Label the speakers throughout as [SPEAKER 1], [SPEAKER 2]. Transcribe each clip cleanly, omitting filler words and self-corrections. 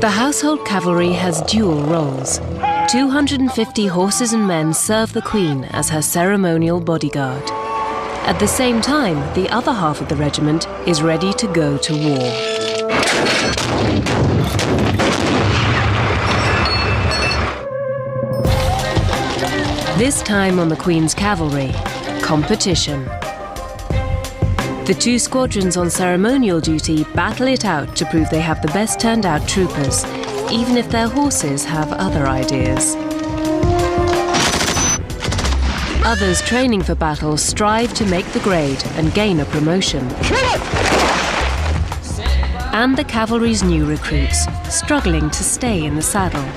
[SPEAKER 1] The household cavalry has dual roles. 250 horses and men serve the Queen as her ceremonial bodyguard. At the same time, the other half of the regiment is ready to go to war. This time on the Queen's cavalry, competition. The two squadrons on ceremonial duty battle it out to prove they have the best turned out troopers, even if their horses have other ideas. Others training for battle strive to make the grade and gain a promotion. And the cavalry's new recruits, struggling to stay in the saddle.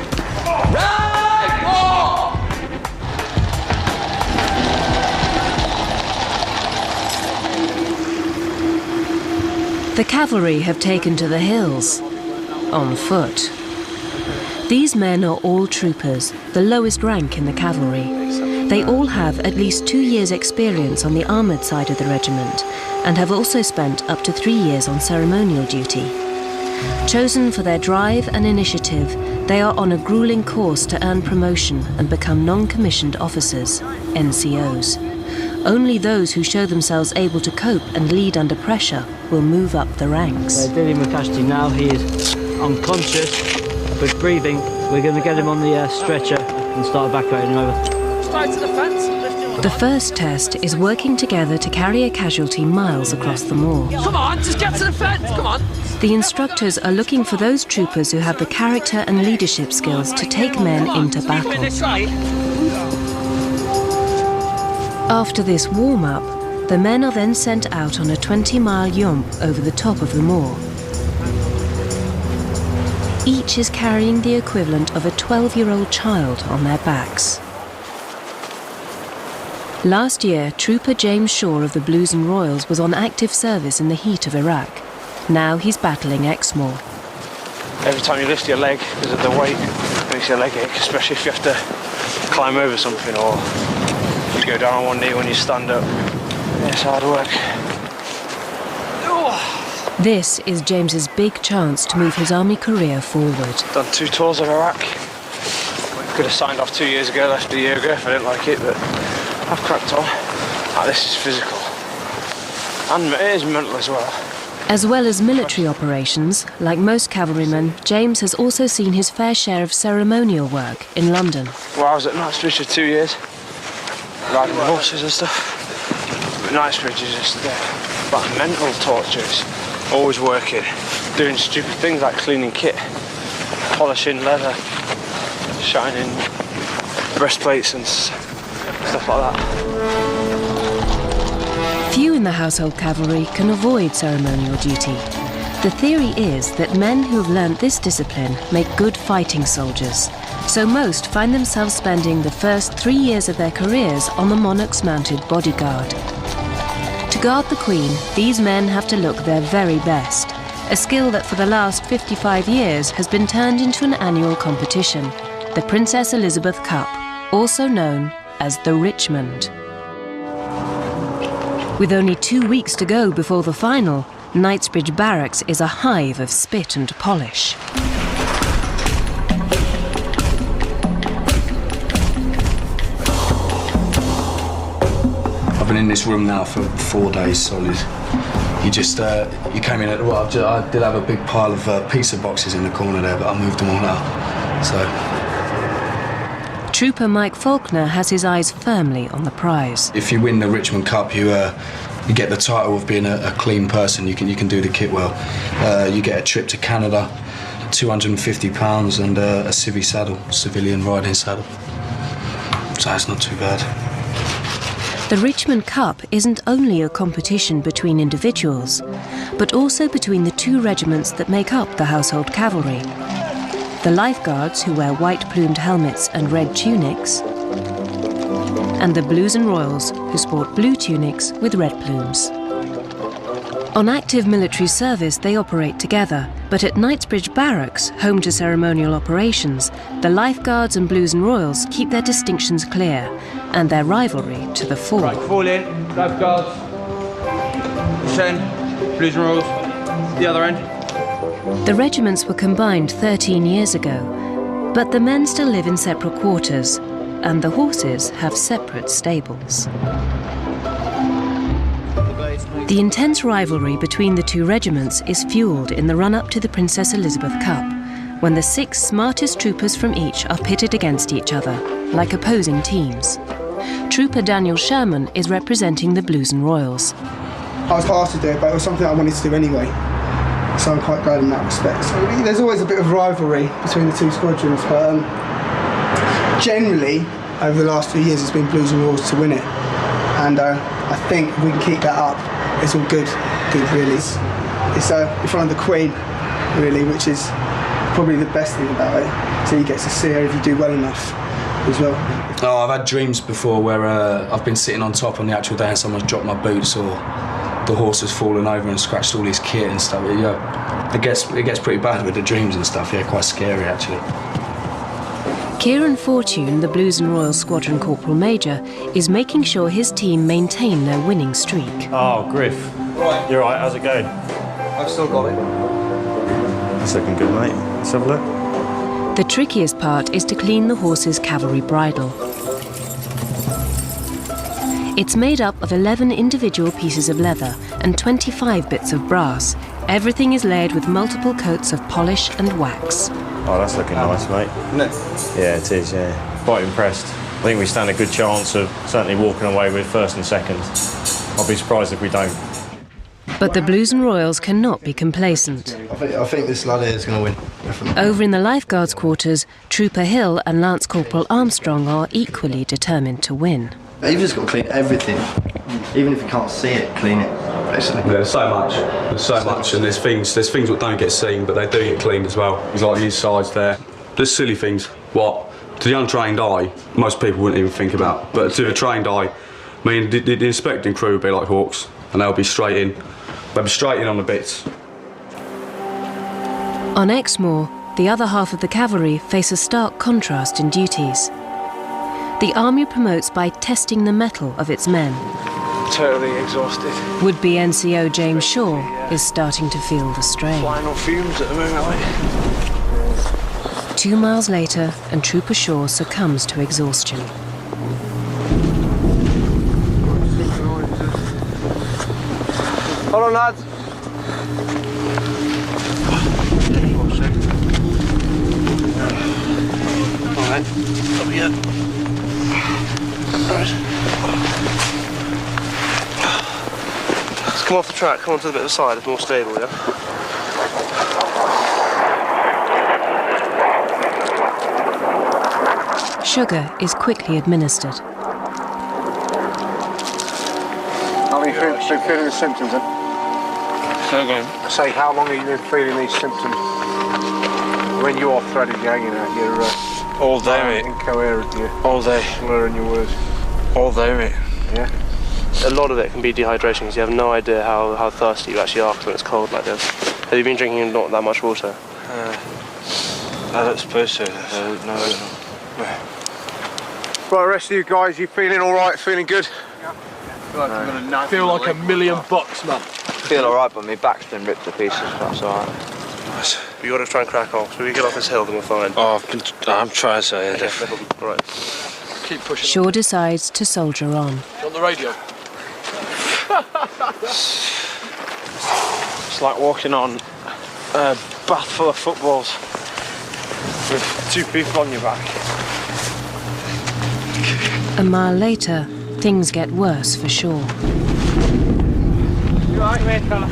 [SPEAKER 1] The cavalry have taken to the hills, on foot. These men are all troopers, the lowest rank in the cavalry. They all have at least 2 years' experience on the armoured side of the regiment and have also spent up to 3 years on ceremonial duty. Chosen for their drive and initiative, they are on a gruelling course to earn promotion and become non-commissioned officers, NCOs. Only those who show themselves able to cope and lead under pressure will move up the ranks.
[SPEAKER 2] We're dealing with casualty now. He is unconscious, but breathing. We're going to get him on the stretcher and start evacuating him over.
[SPEAKER 3] Straight to the fence.
[SPEAKER 1] The first test is working together to carry a casualty miles across the moor.
[SPEAKER 3] Come on, just get to the fence, come on.
[SPEAKER 1] The instructors are looking for those troopers who have the character and leadership skills to take men into battle. After this warm-up, the men are then sent out on a 20-mile yomp over the top of the moor. Each is carrying the equivalent of a 12-year-old child on their backs. Last year, Trooper James Shaw of the Blues and Royals was on active service in the heat of Iraq. Now he's battling Exmoor.
[SPEAKER 4] Every time you lift your leg because of the weight, it makes your leg ache, especially if you have to climb over something or you go down on one knee when you stand up. It's hard work.
[SPEAKER 1] This is James's big chance to move his army career forward.
[SPEAKER 4] Done 2 tours of Iraq. Could have signed off 2 years ago, left a year ago if I didn't like it, but I've cracked on. This is physical. And it is mental as well.
[SPEAKER 1] As well as military operations, like most cavalrymen, James has also seen his fair share of ceremonial work in London.
[SPEAKER 4] Well, I was at Knightsbridge for 2 years, riding the horses and stuff. But Knightsbridge is just like mental tortures. Always working, doing stupid things like cleaning kit, polishing leather, shining breastplates and stuff like that.
[SPEAKER 1] Few in the household cavalry can avoid ceremonial duty. The theory is that men who have learnt this discipline make good fighting soldiers, so most find themselves spending the first 3 years of their careers on the monarch's mounted bodyguard. To guard the Queen, these men have to look their very best, a skill that for the last 55 years has been turned into an annual competition, the Princess Elizabeth Cup, also known as the Richmond. With only 2 weeks to go before the final, Knightsbridge Barracks is a hive of spit and polish.
[SPEAKER 5] I've been in this room now for 4 days solid. You came in at, well, I did have a big pile of pizza boxes in the corner there, but I moved them all out, so.
[SPEAKER 1] Trooper Mike Faulkner has his eyes firmly on the prize.
[SPEAKER 5] If you win the Richmond Cup, you get the title of being a clean person. You can do the kit well. You get a trip to Canada, £250 and a civvy saddle, civilian riding saddle. So that's not too bad.
[SPEAKER 1] The Richmond Cup isn't only a competition between individuals, but also between the 2 regiments that make up the household cavalry. The Lifeguards, who wear white-plumed helmets and red tunics, and the Blues and Royals, who sport blue tunics with red plumes. On active military service, they operate together, but at Knightsbridge Barracks, home to ceremonial operations, the Lifeguards and Blues and Royals keep their distinctions clear and their rivalry to the fore.
[SPEAKER 6] Right, fall in, Lifeguards, 10, Blues and Royals, the other end.
[SPEAKER 1] The regiments were combined 13 years ago, but the men still live in separate quarters, and the horses have separate stables. The intense rivalry between the two regiments is fuelled in the run-up to the Princess Elizabeth Cup, when the 6 smartest troopers from each are pitted against each other, like opposing teams. Trooper Daniel Sherman is representing the Blues and Royals.
[SPEAKER 6] I was asked to do it, but it was something I wanted to do anyway, so I'm quite glad in that respect. So there's always a bit of rivalry between the two squadrons, but generally, over the last few years, it's been Blues and Royals to win it, and I think if we can keep that up, it's all good really. It's in front of the Queen, really, which is probably the best thing about it. So you get to see her if you do well enough as well.
[SPEAKER 5] Oh, I've had dreams before where I've been sitting on top on the actual day and someone's dropped my boots, or the horse has fallen over and scratched all his kit and stuff. It gets pretty bad with the dreams and stuff. Yeah, quite scary actually.
[SPEAKER 1] Kieran Fortune, the Blues and Royals Squadron Corporal Major, is making sure his team maintain their winning streak.
[SPEAKER 7] Oh, Griff.
[SPEAKER 6] Right.
[SPEAKER 7] You're right, how's it going?
[SPEAKER 6] I've still got it.
[SPEAKER 7] That's looking good, mate. Let's have a look.
[SPEAKER 1] The trickiest part is to clean the horse's cavalry bridle. It's made up of 11 individual pieces of leather and 25 bits of brass. Everything is layered with multiple coats of polish and wax.
[SPEAKER 7] Oh, that's looking nice, mate.
[SPEAKER 6] Isn't it?
[SPEAKER 7] Yeah, it is, yeah. Quite impressed. I think we stand a good chance of certainly walking away with first and second. I'll be surprised if we don't.
[SPEAKER 1] But the Blues and Royals cannot be complacent.
[SPEAKER 8] I think this lad here is going to win, definitely.
[SPEAKER 1] Over in the lifeguards' quarters, Trooper Hill and Lance Corporal Armstrong are equally determined to win.
[SPEAKER 8] You've just got to clean everything. Even if you can't see it, clean it, basically.
[SPEAKER 9] There's so much, and there's things that don't get seen, but they do get cleaned as well. There's like these sides there. There's silly things, what, to the untrained eye, most people wouldn't even think about. But to the trained eye, I mean, the inspecting crew would be like hawks, and they'll be straight in. They'll be straight in on the bits.
[SPEAKER 1] On Exmoor, the other half of the cavalry face a stark contrast in duties. The army promotes by testing the mettle of its men.
[SPEAKER 4] Totally exhausted.
[SPEAKER 1] Would-be NCO James Shaw is starting to feel the strain.
[SPEAKER 4] Flying on fumes at the moment, aren't
[SPEAKER 1] 2 miles later, and Trooper Shaw succumbs to exhaustion.
[SPEAKER 4] Hold on, lads. All right, up here. Right. Let's come off the track, come onto the bit of the side, it's more stable, yeah?
[SPEAKER 1] Sugar is quickly administered.
[SPEAKER 10] How long have you been feeling the symptoms then?
[SPEAKER 4] So again.
[SPEAKER 10] Say, how long have you been feeling these symptoms? When you are threaded, you're hanging out, you're
[SPEAKER 4] all day, mate.
[SPEAKER 10] Incoherent, you're
[SPEAKER 4] All day.
[SPEAKER 10] slurring your words.
[SPEAKER 4] All day, mate.
[SPEAKER 10] Yeah?
[SPEAKER 11] A lot of it can be dehydration because you have no idea how thirsty you actually are when it's cold like this. Have you been drinking not that much water?
[SPEAKER 4] I don't suppose so. No.
[SPEAKER 10] Right, the rest of you guys, you feeling all right, feeling good?
[SPEAKER 3] I feel like $1 million, man.
[SPEAKER 2] Feel alright, but my back's been ripped to pieces, that's alright.
[SPEAKER 11] We got to try and crack on. So we get off this hill, then we're fine.
[SPEAKER 4] Oh, I'm trying so, yeah,
[SPEAKER 11] definitely. All right.
[SPEAKER 3] Keep pushing.
[SPEAKER 1] Shaw decides to soldier on.
[SPEAKER 3] On the radio.
[SPEAKER 4] It's like walking on a bath full of footballs with 2 people on your back.
[SPEAKER 1] A mile later, things get worse for Shaw.
[SPEAKER 4] You alright, mate, fella?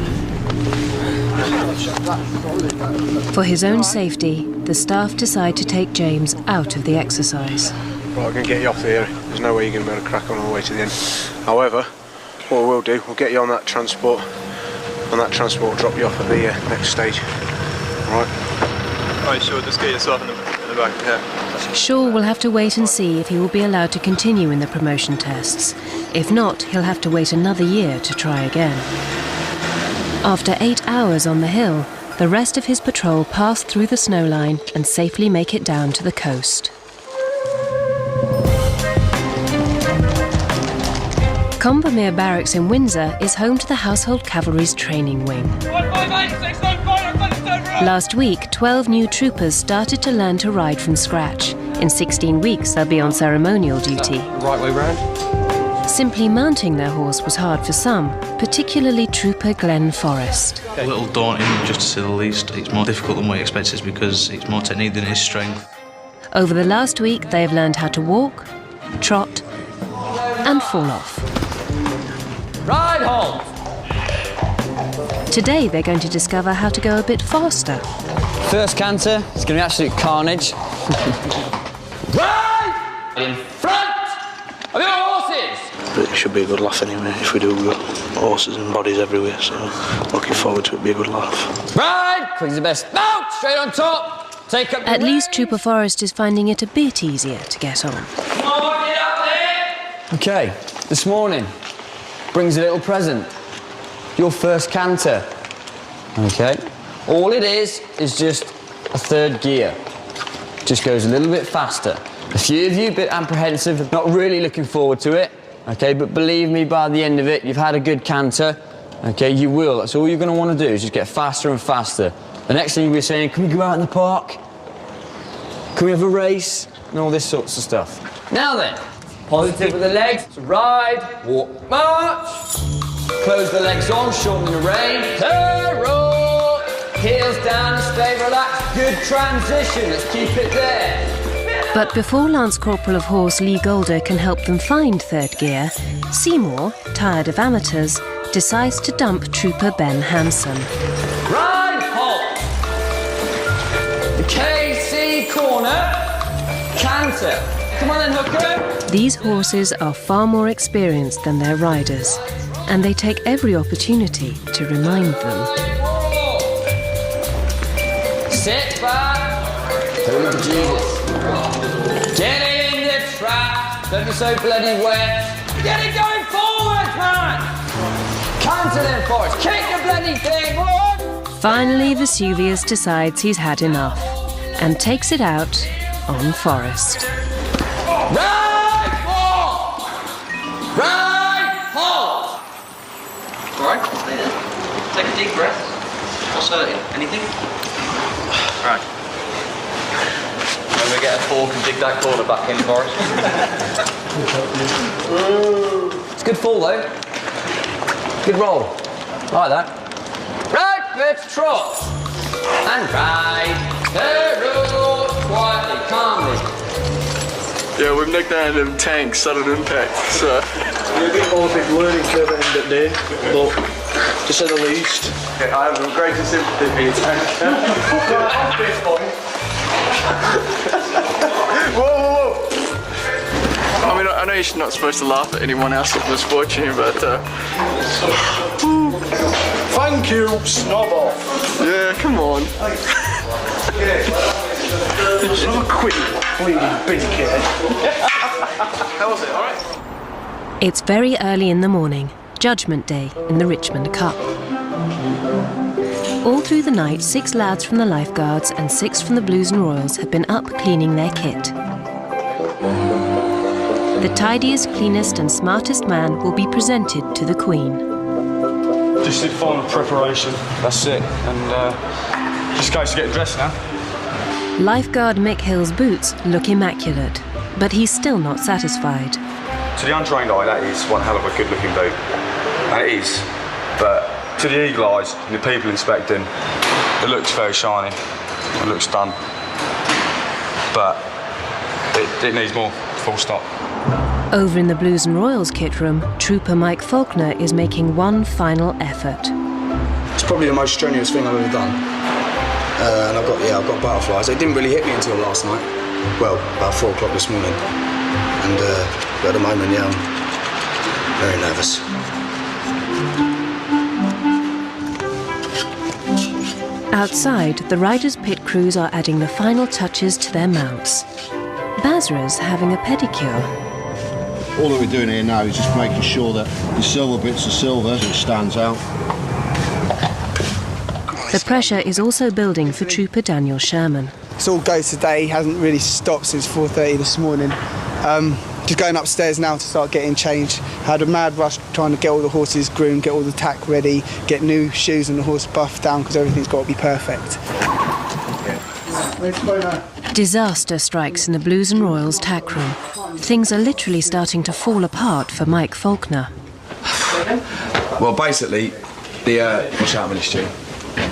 [SPEAKER 1] For his own safety, the staff decide to take James out of the exercise.
[SPEAKER 10] Right, we're going to get you off here. There's no way you're going to be able to crack on all the way to the end. However, what we'll do, we'll get you on that transport. On that transport, we'll drop you off at the next stage. All right?
[SPEAKER 7] Alright, sure, just get yourself in the back, yeah.
[SPEAKER 1] Shaw will have to wait and see if he will be allowed to continue in the promotion tests. If not, he'll have to wait another year to try again. After 8 hours on the hill, the rest of his patrol pass through the snow line and safely make it down to the coast. Combermere Barracks in Windsor is home to the Household Cavalry's training wing. Last week, 12 new troopers started to learn to ride from scratch. In 16 weeks, they'll be on ceremonial duty.
[SPEAKER 12] Right way round?
[SPEAKER 1] Simply mounting their horse was hard for some, particularly Trooper Glenn Forrest.
[SPEAKER 13] A little daunting, just to say the least. It's more difficult than we expected because it's more technique than it is strength.
[SPEAKER 1] Over the last week, they've learned how to walk, trot, and fall off.
[SPEAKER 12] Ride halt!
[SPEAKER 1] Today, they're going to discover how to go a bit faster.
[SPEAKER 12] First canter, it's going to be absolute carnage. Right in front of your horses!
[SPEAKER 14] But it should be a good laugh anyway, if we do. We've got horses and bodies everywhere, so looking forward to it, be a good laugh.
[SPEAKER 12] Right, quick's the best. Mount, straight on top. Take up
[SPEAKER 1] At least Trooper Forrest is finding it a bit easier to get on.
[SPEAKER 12] Come on, get up there! Okay, this morning brings a little present. Your first canter. Okay. All it is just a third gear. Just goes a little bit faster. A few of you a bit apprehensive, not really looking forward to it. Okay, but believe me, by the end of it, you've had a good canter. Okay, you will. That's all you're going to want to do is just get faster and faster. The next thing you'll be saying, can we go out in the park? Can we have a race? And all this sorts of stuff. Now then, positive with the legs. So ride, walk, march. Close the legs on, shorten the rein. Roll. Heels down and stay relaxed. Good transition. Let's keep it there.
[SPEAKER 1] But before Lance Corporal of Horse Lee Golder can help them find third gear, Seymour, tired of amateurs, decides to dump Trooper Ben Hanson.
[SPEAKER 12] Ride, halt. The KC corner. Canter. Come on then, hooker.
[SPEAKER 1] These horses are far more experienced than their riders, and they take every opportunity to remind them.
[SPEAKER 12] Sit back. Holy Jesus. Get in the trap. Don't be so bloody wet. Get it going forward, man. Canter then, Forrest. Kick the bloody thing, on.
[SPEAKER 1] Finally, Vesuvius decides he's had enough and takes it out on Forrest.
[SPEAKER 12] Right, halt. Right, halt.
[SPEAKER 15] All right, stay there. Take a deep breath. What's hurting? Anything? Right. When we get a fork and dig that corner back in for us.
[SPEAKER 12] It's a good fall though. Good roll. I like that. Right, let's trot. And ride. Roll quietly, calmly.
[SPEAKER 16] Yeah, we've nicknamed him Tank, sudden impact, so...
[SPEAKER 14] You're a bit more big learning curve at the end of the day, but to say the least.
[SPEAKER 16] Yeah, I have the greatest sympathy for you, Tank. Whoa! I mean, I know you're not supposed to laugh at anyone else's misfortune, but...
[SPEAKER 14] Thank you, snob off.
[SPEAKER 16] Yeah, come on.
[SPEAKER 14] So quick, bleeding big kid.
[SPEAKER 16] How was it, alright?
[SPEAKER 1] It's very early in the morning, Judgment Day in the Richmond Cup. All through the night, 6 lads from the Lifeguards and 6 from the Blues and Royals have been up cleaning their kit. The tidiest, cleanest and smartest man will be presented to the Queen.
[SPEAKER 9] Just did final preparation, that's it, and just goes to get dressed now.
[SPEAKER 1] Lifeguard Mick Hill's boots look immaculate, but he's still not satisfied.
[SPEAKER 9] To the untrained eye, that is one hell of a good-looking boot, and it is, but to the eagle eyes and the people inspecting, it looks very shiny, it looks done, but it needs more, full stop.
[SPEAKER 1] Over in the Blues and Royals kit room, Trooper Mike Faulkner is making one final effort.
[SPEAKER 5] It's probably the most strenuous thing I've ever done. And I've got butterflies. They didn't really hit me until last night. Well, about 4 o'clock this morning. And at the moment, yeah, I'm very nervous.
[SPEAKER 1] Outside, the riders' pit crews are adding the final touches to their mounts. Bazra's having a pedicure.
[SPEAKER 17] All that we're doing here now is just making sure that the silver bits are silver as it stands out.
[SPEAKER 1] The pressure is also building for Trooper Daniel Sherman.
[SPEAKER 6] It's all go today, hasn't really stopped since 4:30 this morning. just going upstairs now to start getting changed. Had a mad rush trying to get all the horses groomed, get all the tack ready, get new shoes and the horse buffed down because everything's got to be perfect.
[SPEAKER 1] Disaster strikes in the Blues and Royals tack room. Things are literally starting to fall apart for Mike Faulkner.
[SPEAKER 5] Well, basically, watch out, Millie Stu.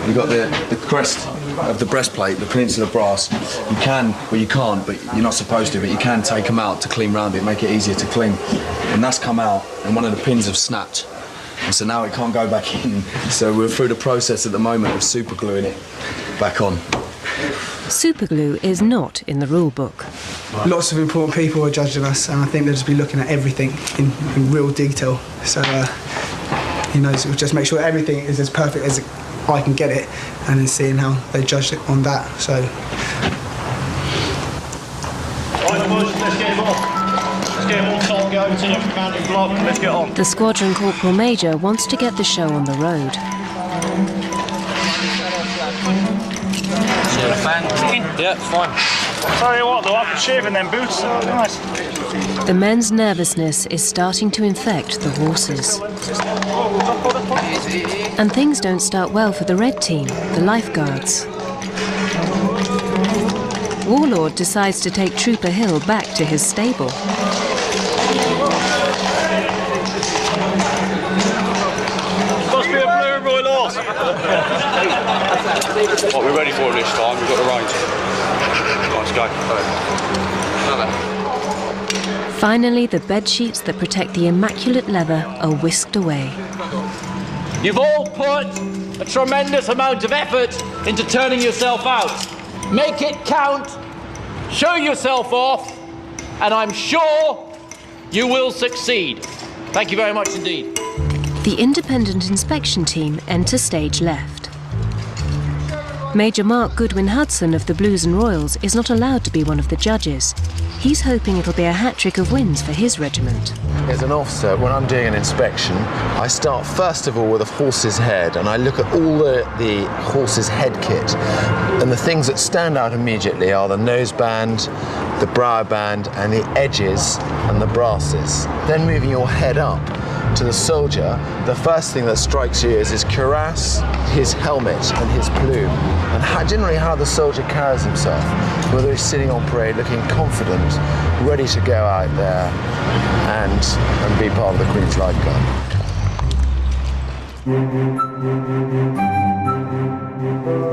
[SPEAKER 5] You've got the crest of the breastplate, the peninsula brass. You can, well you can't, but you're not supposed to, but you can take them out to clean round it, make it easier to clean. And that's come out, and one of the pins have snapped. And so now it can't go back in. So we're through the process at the moment of super gluing it back on.
[SPEAKER 1] Superglue is not in the rule book.
[SPEAKER 6] Lots of important people are judging us, and I think they'll just be looking at everything in real detail. So, so just make sure everything is as perfect as I can get it, and then seeing how they judge it on that. So.
[SPEAKER 18] Right, boys, let's get him off. Let's get him on top, get over to the mounting block, and let's get on.
[SPEAKER 1] The Squadron Corporal Major wants to get the show on the road.
[SPEAKER 18] Yeah, it's fine. Tell you what though, after shaving them boots, nice.
[SPEAKER 1] The men's nervousness is starting to infect the horses. And things don't start well for the red team, the lifeguards. Warlord decides to take Trooper Hill back to his stable.
[SPEAKER 18] Must be a blue Royal horse.
[SPEAKER 9] What we're ready for this time, we've got the range. Let's go.
[SPEAKER 1] Finally, the bed sheets that protect the immaculate leather are whisked away.
[SPEAKER 19] You've all put a tremendous amount of effort into turning yourself out. Make it count, show yourself off, and I'm sure you will succeed. Thank you very much indeed.
[SPEAKER 1] The independent inspection team enter stage left. Major Mark Goodwin Hudson of the Blues and Royals is not allowed to be one of the judges. He's hoping it'll be a hat-trick of wins for his regiment.
[SPEAKER 20] As an officer, when I'm doing an inspection, I start first of all with a horse's head, and I look at all the horse's head kit. And the things that stand out immediately are the noseband, the brow band, and the edges and the brasses. Then moving your head up to the soldier, the first thing that strikes you is his cuirass, his helmet, and his plume, and generally how the soldier carries himself, whether he's sitting on parade looking confident, ready to go out there and be part of the Queen's Life Guard.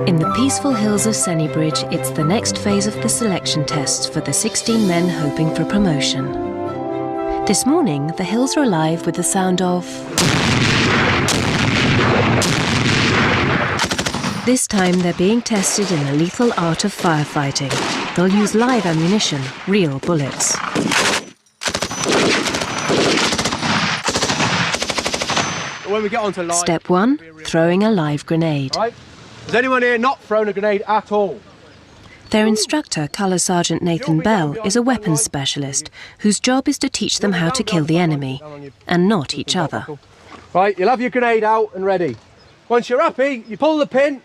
[SPEAKER 1] In the peaceful hills of Sennybridge, it's the next phase of the selection tests for the 16 men hoping for promotion. This morning, the hills are alive with the sound of... This time, they're being tested in the lethal art of firefighting. They'll use live ammunition, real bullets.
[SPEAKER 10] When we get onto live...
[SPEAKER 1] Step 1, throwing a live grenade.
[SPEAKER 10] Right. Has anyone here not thrown a grenade at all?
[SPEAKER 1] Their instructor, Colour Sergeant Nathan Bell, is a weapons specialist whose job is to teach them how to kill the enemy, and not each other.
[SPEAKER 10] Right, you'll have your grenade out and ready. Once you're happy, you pull the pin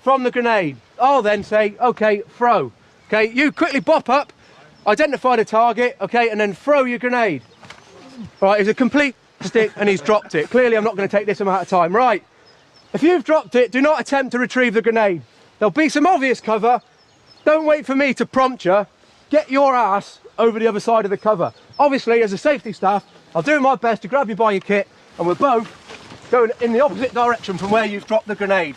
[SPEAKER 10] from the grenade. I'll then say, OK, throw. OK, you quickly bop up, identify the target, OK, and then throw your grenade. Right, it's a complete stick and he's dropped it. Clearly, I'm not going to take this amount of time. Right, if you've dropped it, do not attempt to retrieve the grenade. There'll be some obvious cover. Don't wait for me to prompt you. Get your ass over the other side of the cover. Obviously, as a safety staff, I'll do my best to grab you by your kit, and we're both going in the opposite direction from where you've dropped the grenade.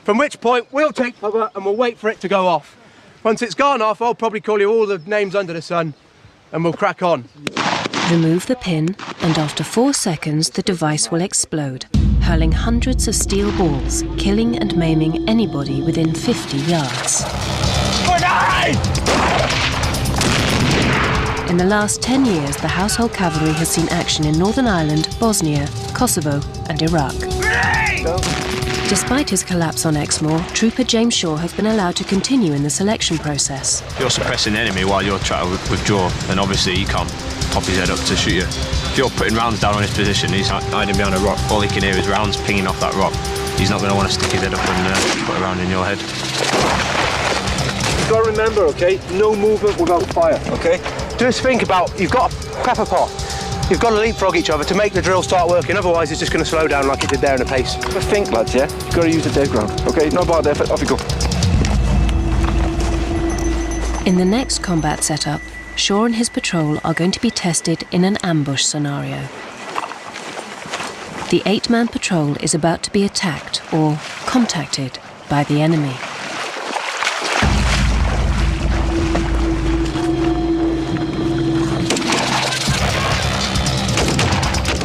[SPEAKER 10] From which point, we'll take cover and we'll wait for it to go off. Once it's gone off, I'll probably call you all the names under the sun, and we'll crack on.
[SPEAKER 1] Remove the pin, and after 4 seconds, the device will explode, hurling hundreds of steel balls, killing and maiming anybody within 50 yards. In the last 10 years, the Household Cavalry has seen action in Northern Ireland, Bosnia, Kosovo and Iraq. Despite his collapse on Exmoor, Trooper James Shaw has been allowed to continue in the selection process.
[SPEAKER 7] You're suppressing the enemy while you're trying to withdraw, and obviously he can't pop his head up to shoot you. If you're putting rounds down on his position, he's hiding behind a rock, all he can hear is rounds pinging off that rock. He's not going to want to stick his head up and put a round in your head.
[SPEAKER 10] You've got to remember, OK, no movement without fire, OK? Just think about, you've got a pepper pot. You've got to leapfrog each other to make the drill start working, otherwise it's just going to slow down like it did there in the pace.
[SPEAKER 21] But think, lads, yeah? You've got to use the dead ground. OK, no bad effort, off you go.
[SPEAKER 1] In the next combat setup, Shaw and his patrol are going to be tested in an ambush scenario. The 8-man patrol is about to be attacked or contacted by the enemy.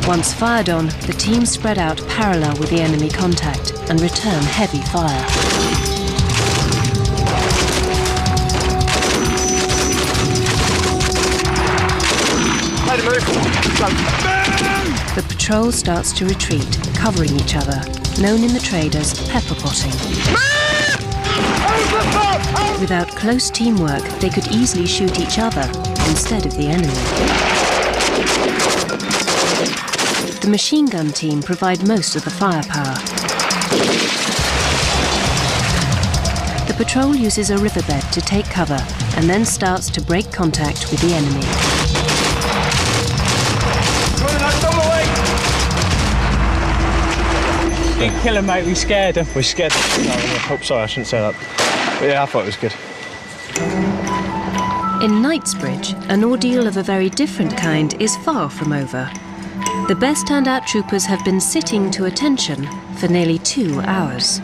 [SPEAKER 1] Once fired on, the team spread out parallel with the enemy contact and return heavy fire.
[SPEAKER 10] Let it move.
[SPEAKER 1] The patrol starts to retreat, covering each other, known in the trade as pepper potting. Without close teamwork, they could easily shoot each other instead of the enemy. The machine gun team provide most of the firepower. The patrol uses a riverbed to take cover and then starts to break contact with the enemy.
[SPEAKER 21] Didn't kill him, mate. We scared him. We scared him. Oh, sorry, I shouldn't say that. But yeah, I thought it was good.
[SPEAKER 1] In Knightsbridge, an ordeal of a very different kind is far from over. The best turned-out troopers have been sitting to attention for nearly 2 hours.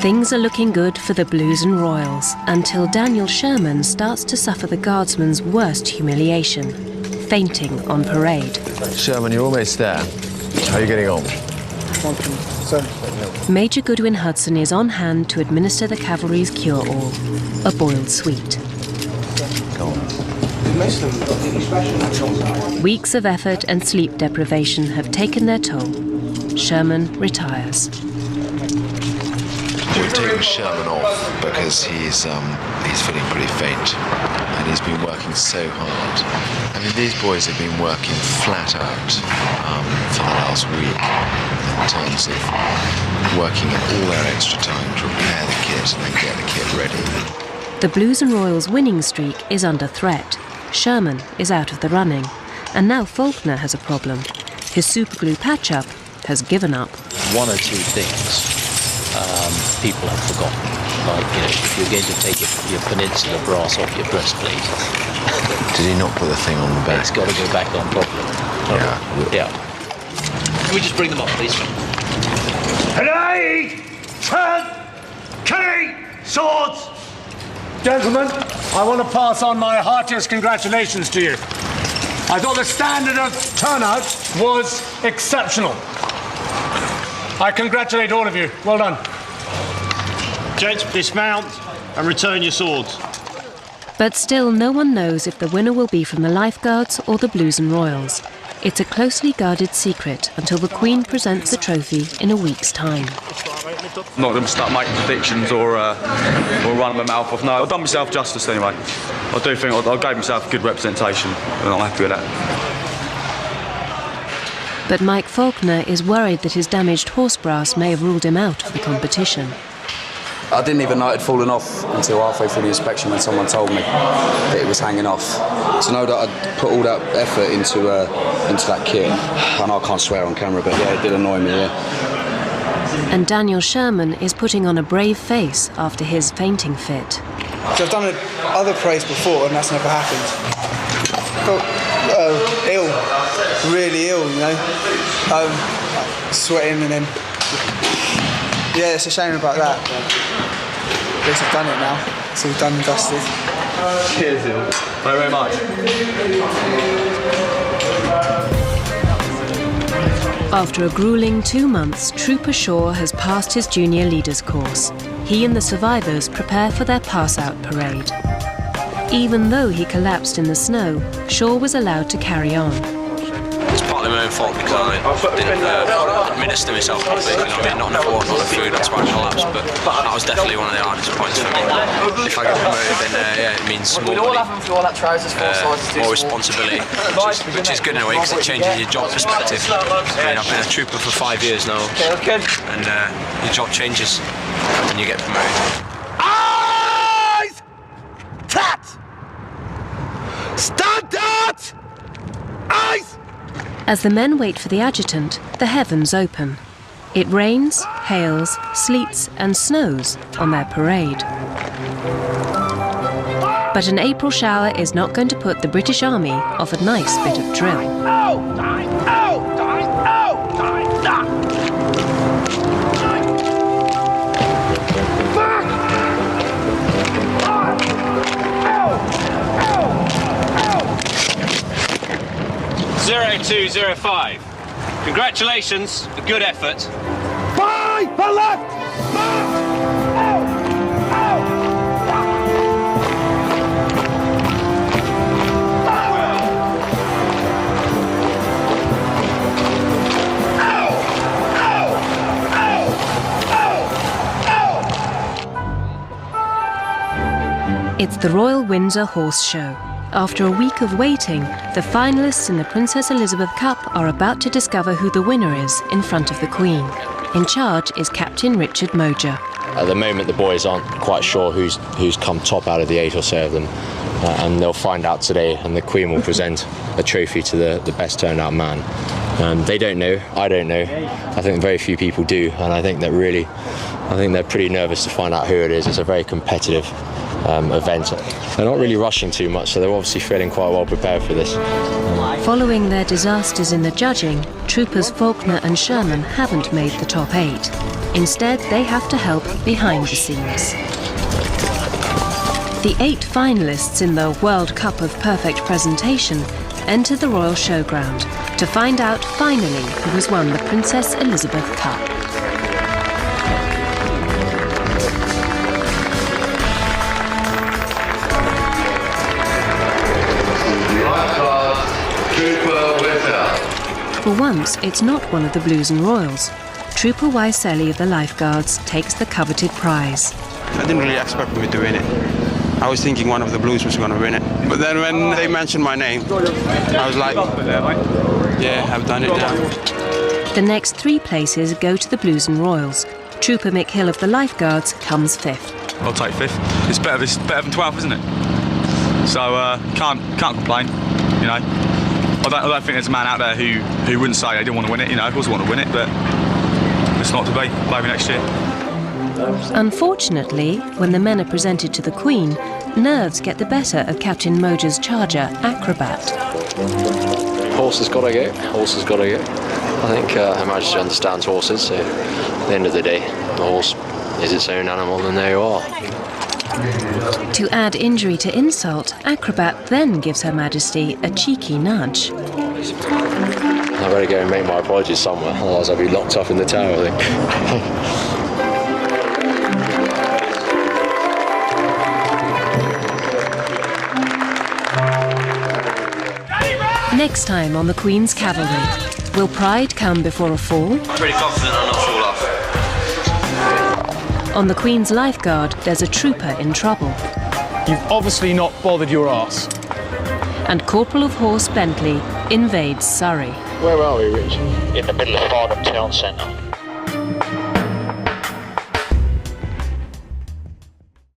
[SPEAKER 1] Things are looking good for the Blues and Royals until Daniel Sherman starts to suffer the guardsman's worst humiliation, fainting on parade.
[SPEAKER 20] Sherman, you're almost there. How are you getting on?
[SPEAKER 1] Major Goodwin Hudson is on hand to administer the cavalry's cure-all, a boiled sweet. Weeks of effort and sleep deprivation have taken their toll. Sherman retires.
[SPEAKER 20] We're taking Sherman off because he's feeling pretty faint, and he's been working so hard. I mean, these boys have been working flat out for the last week in terms of working in all their extra time to repair the kit and then get the kit ready.
[SPEAKER 1] The Blues and Royals' winning streak is under threat. Sherman is out of the running, and now Faulkner has a problem. His superglue patch-up has given up.
[SPEAKER 22] One or two things people have forgotten, like, you know, if you're going to take your peninsula brass off your breastplate.
[SPEAKER 20] Did he not put the thing on the back?
[SPEAKER 22] It's got to go back on properly. Yeah.
[SPEAKER 15] Can we just bring them up, please?
[SPEAKER 18] Today, turn, carry, swords. Gentlemen, I want to pass on my heartiest congratulations to you. I thought the standard of turnout was exceptional. I congratulate all of you. Well done. Gents, dismount and return your swords.
[SPEAKER 1] But still, no one knows if the winner will be from the Lifeguards or the Blues and Royals. It's a closely guarded secret until the Queen presents the trophy in a week's time.
[SPEAKER 9] I'm not going to start making predictions or run my mouth off. No, I've done myself justice anyway. I do think I gave myself a good representation, and I'm happy with that.
[SPEAKER 1] But Mike Faulkner is worried that his damaged horse brass may have ruled him out of the competition.
[SPEAKER 5] I didn't even know it had fallen off until halfway through the inspection when someone told me that it was hanging off. To know that I'd put all that effort into that kit, and I can't swear on camera, but yeah, it did annoy me, yeah.
[SPEAKER 1] And Daniel Sherman is putting on a brave face after his fainting fit.
[SPEAKER 6] So I've done other parades before and that's never happened. I felt ill, really ill, you know. Sweating and then... Yeah, it's a shame about that. At least I've done it now. It's all done and dusted.
[SPEAKER 9] Cheers, Ill. Thank you very much.
[SPEAKER 1] After a gruelling 2 months, Trooper Shaw has passed his junior leaders course. He and the survivors prepare for their pass-out parade. Even though he collapsed in the snow, Shaw was allowed to carry on.
[SPEAKER 7] It's partly my own fault because I didn't administer myself properly. You know, I mean, not enough water, not enough food, that's why I collapsed. But that was definitely one of the hardest points for me. If I get promoted, then yeah, it means more money, more responsibility, which is good in a way because it changes your job perspective. I mean, I've been a trooper for 5 years now, and your job changes when you get promoted.
[SPEAKER 18] Eyes! Tat!
[SPEAKER 1] As the men wait for the adjutant, the heavens open. It rains, hails, sleets and snows on their parade. But an April shower is not going to put the British Army off a nice bit of drill.
[SPEAKER 7] .0205. Congratulations, a good effort.
[SPEAKER 18] 5 for left!
[SPEAKER 1] It's the Royal Windsor Horse Show. After a week of waiting, the finalists in the Princess Elizabeth Cup are about to discover who the winner is in front of the Queen. In charge is Captain Richard Moger.
[SPEAKER 2] At the moment, the boys aren't quite sure who's come top out of the 8 or so of them, and they'll find out today, and the Queen will present a trophy to the best turned out man. They don't know, I don't know. I think very few people do, and I think they're pretty nervous to find out who it is. It's a very competitive event. They're not really rushing too much, so they're obviously feeling quite well prepared for this.
[SPEAKER 1] Following their disasters in the judging, troopers Faulkner and Sherman haven't made the top 8. Instead, they have to help behind the scenes. The 8 finalists in the World Cup of Perfect Presentation enter the Royal Showground to find out finally who has won the Princess Elizabeth Cup. For once, it's not one of the Blues and Royals. Trooper Wyselli of the Lifeguards takes the coveted prize.
[SPEAKER 8] I didn't really expect me to win it. I was thinking one of the Blues was going to win it. But then when they mentioned my name, I was like, yeah, I've done it now.
[SPEAKER 1] The next 3 places go to the Blues and Royals. Trooper Mick Hill of the Lifeguards comes 5th.
[SPEAKER 9] I'll take 5th. It's better than 12th, isn't it? So can't complain, you know. I don't think there's a man out there who wouldn't say they didn't want to win it. You know, of course I want to win it, but it's not to be. Maybe next year.
[SPEAKER 1] Unfortunately, when the men are presented to the Queen, nerves get the better of Captain Moger's charger, Acrobat.
[SPEAKER 2] Horse has got to go. Horse has got to go. I think Her Majesty understands horses, so at the end of the day, the horse is its own animal, and there you are.
[SPEAKER 1] To add injury to insult, Acrobat then gives Her Majesty a cheeky nudge.
[SPEAKER 2] I better go and make my apologies somewhere, otherwise I'll be locked up in the tower, I think.
[SPEAKER 1] Next time on the Queen's Cavalry, will pride come before a fall?
[SPEAKER 15] I'm pretty confident I'll not fall off.
[SPEAKER 1] On the Queen's Lifeguard, there's a trooper in trouble.
[SPEAKER 21] You've obviously not bothered your arse.
[SPEAKER 1] And Corporal of Horse Bentley invades Surrey.
[SPEAKER 2] Where are we, Rich?
[SPEAKER 23] In the middle of Farnham Town Centre.